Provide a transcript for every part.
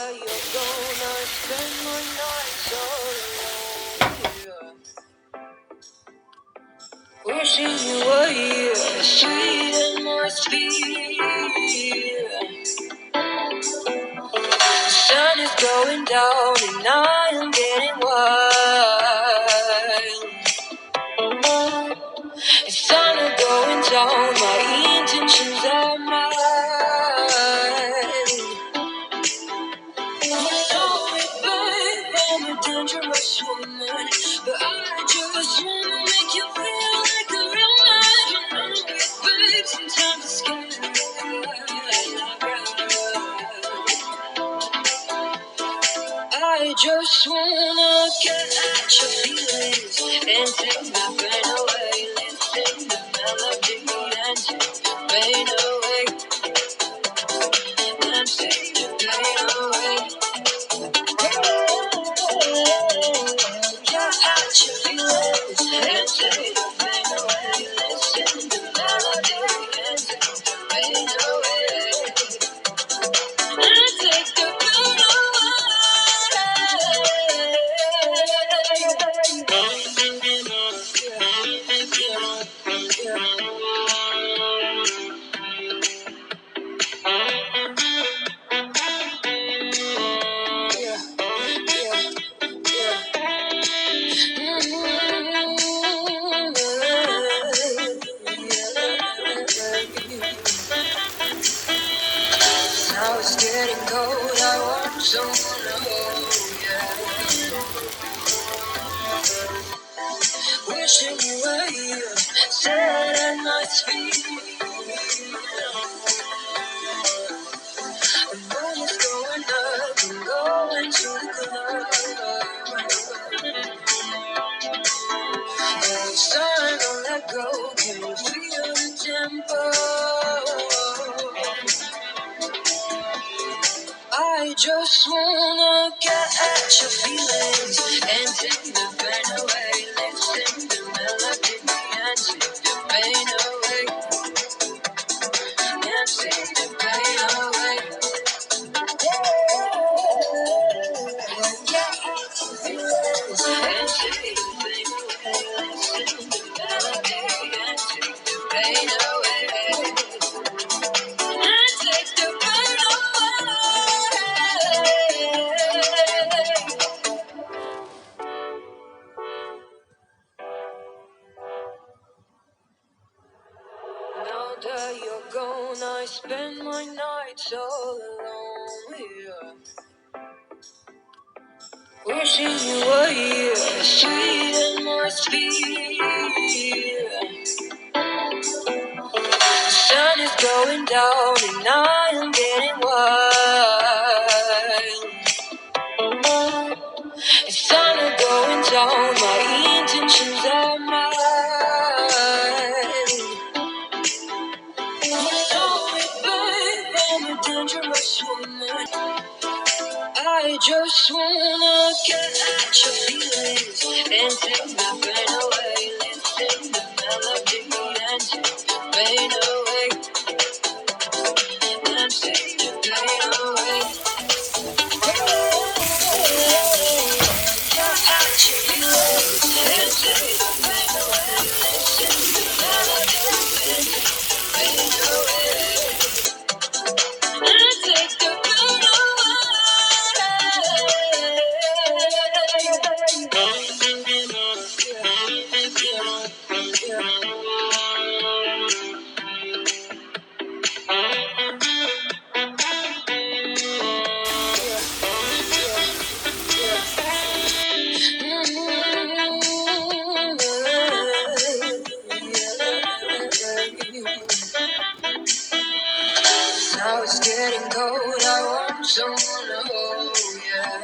that you're gonna spend my nights all alone here. Wishing you were here, sweet and more sweet. The sun is going down and I am getting wild. It's sun is going down, my intentions are mine. I'm a dangerous woman, but I just wanna make you feel like a real man. You know it, babe, sometimes it's scary. I just wanna get at your feelings and take my pain away. Listen to melody and take the pain away. And take the pain away. Get at your feelings and take the pain away. Listen to melody and take the pain away. And take the pain Now it's getting cold, I want someone to hold, yeah. Wishing you were here, sad at my feet. The moon is going up and going to the club. And it's time to let go, can you feel the tempo? I just wanna get at your feelings and take the pain away. Listen to melody and take the pain away. And take the pain away. Get at your feelings and take the pain away. Listen to melody and take the pain away. And take the pain away. Now that you're gone, I spend my nights all alone here. Wishing you were here, sweet and more sweet. The sun is going down and I am getting wild. It's sun is going down, my intentions are mine. You know it, babe, I'm a dangerous woman. I just wanna get at your feelings and take my pain away. Listen to melody and take the pain away. And take the pain away. Get at your feelings and take the pain away. Listen to melody and take the pain away. And take the pain away. Now it's getting cold, I want someone to hold, yeah.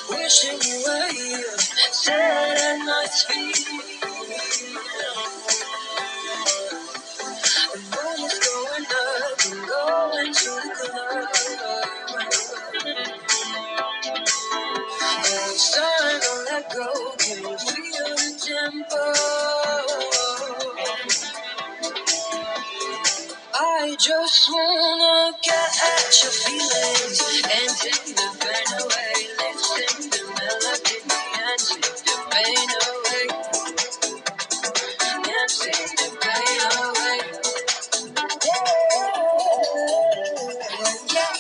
Wishing you were here, sad at my feet. The moon is going up and going to the club. And it's time to let go, can you feel the tempo? I just wanna get at your feelings and take the pain away. Listen to melody and take the pain away. And take the pain away. Get at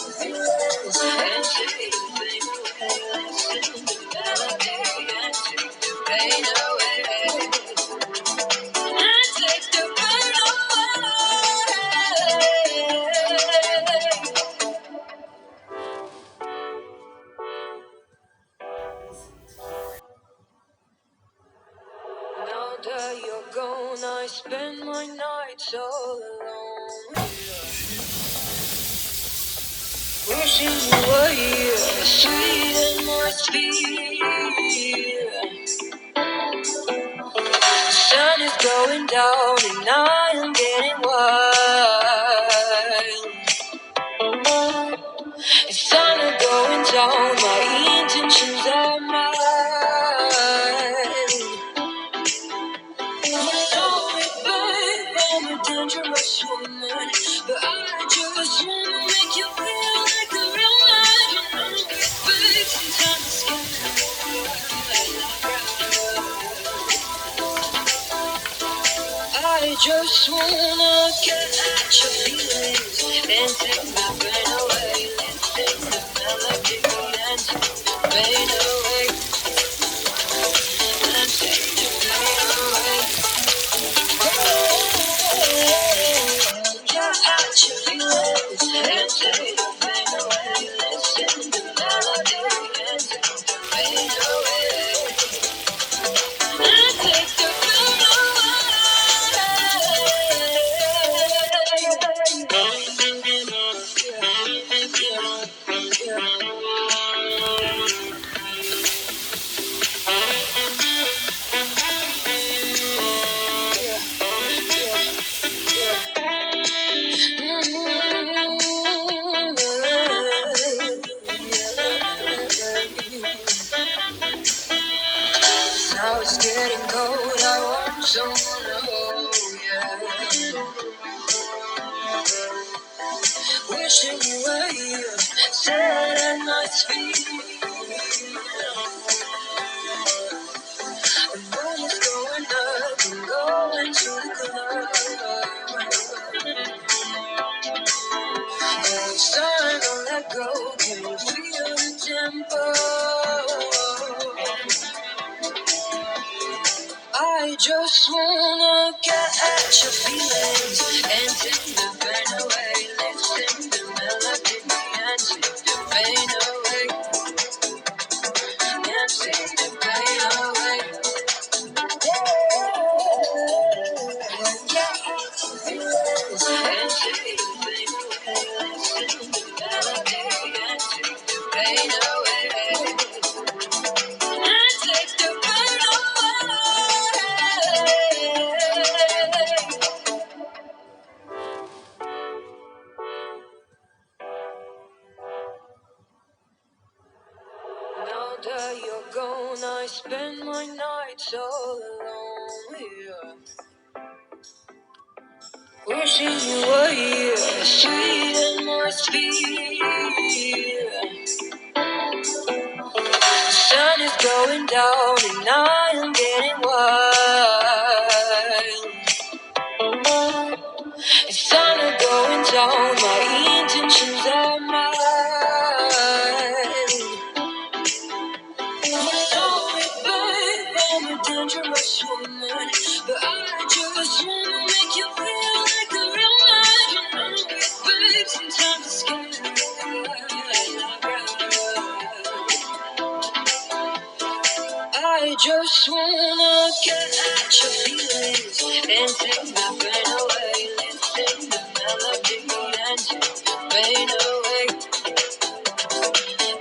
your feelings and take the pain away. Listen to melody and take the pain away. And take the pain away. Now that you're gone, I spend my nights all alone. Wishing you were here, sweet and must be. The sun is going down and I am getting wild. The sun is going down, my intentions are mine. You know it, babe, I'm a dangerous woman, but I just wanna make you feel like a real man. You know it, babe, sometimes it's scary. I just wanna get at your feelings and take my pain away. Listen to melody and take the pain away. And take the pain away. Get at your feelings and take the pain away. Listen to melody and take the pain away. And take the pain Now it's getting cold, I want someone to hold, yeah. Wishing you were here, sad at my feet. The moon is going up and going to the club. And it's time to let go, can you feel the tempo? I just wanna get at your feelings and take the pain away. Listen to melody and take the pain away. And take the pain away. Get at your feelings and take the pain away. Listen to melody and take the pain away. And take the pain away. Now that you're gone, I spend my nights all alone here. Wishing you were here, sweet and must be. The sun is going down and I am getting wild. The sun is going down, my intentions are mine. You know it, babe, I'm a dangerous woman, but I just wanna make you feel like a real man. You know it, babe, sometimes it's scary. I just wanna get at your feelings and take my pain away. Listen to melody and take the pain away.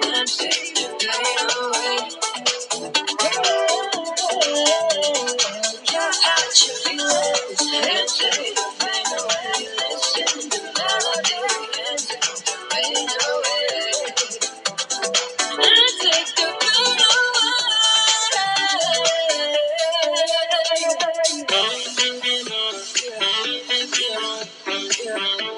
And take the pain away. Get at your feelings and take the pain away. Listen to melody and take the pain away. And take the pain away.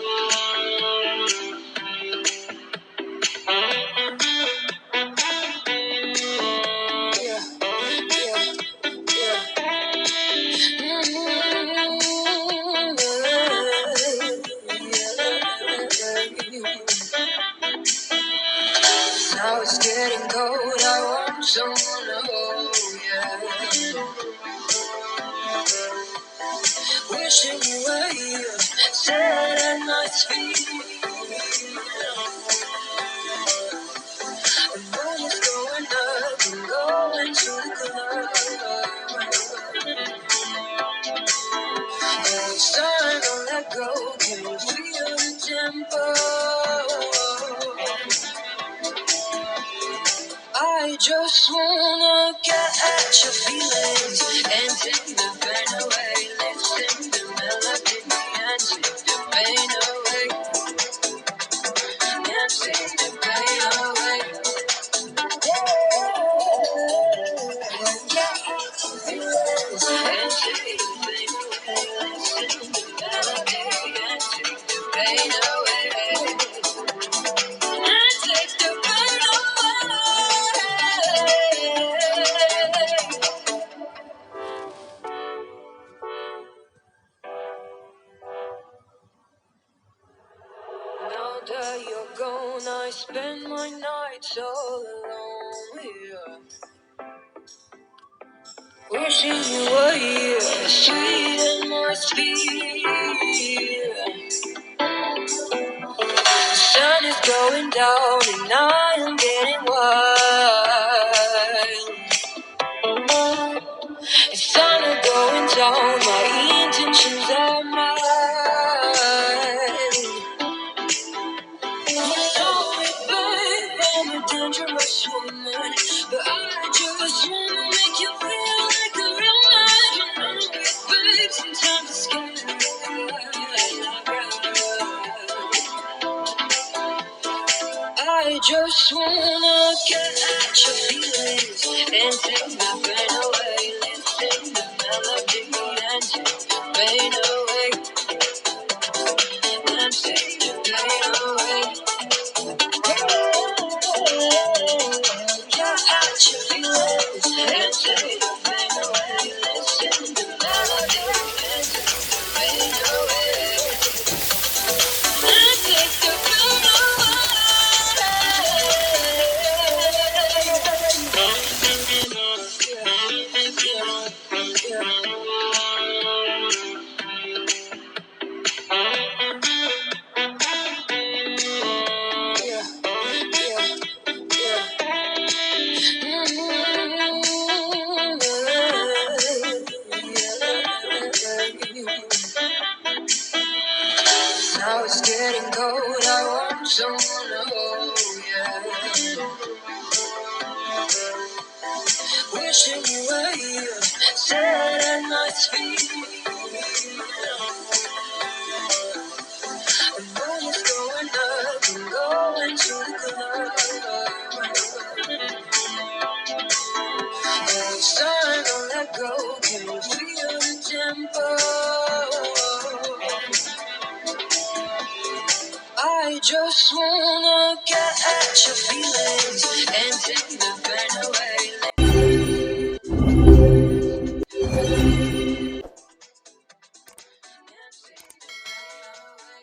just wanna get at your feelings and take the pain away. Listen to melody and take the pain away. And take the pain away. Get at your feelings and take the pain away. Listen to melody and take the pain away. And take the pain away. Now that you're gone, I spend my nights all alone here. Wishing you were here, sweet and must be. The sun is going down and I am getting wild. It's sun is going down, my intentions are mild. You know it, babe, I'm a dangerous woman, but I just wanna make you feel like a real man. You know it, babe, sometimes it's I just wanna get at your feelings and take my pain away. Listen to melody and take the pain away. And take the pain away. Get at your feelings and take the pain away. Listen to melody and take the pain away. And take the pain away. Now it's getting cold, I want someone to hold, yeah. Wishing you were here, sad at my feet. The moon is going up and going to the club. It's time to let go, can you feel the tempo? I just wanna get at your feelings and take the pain away.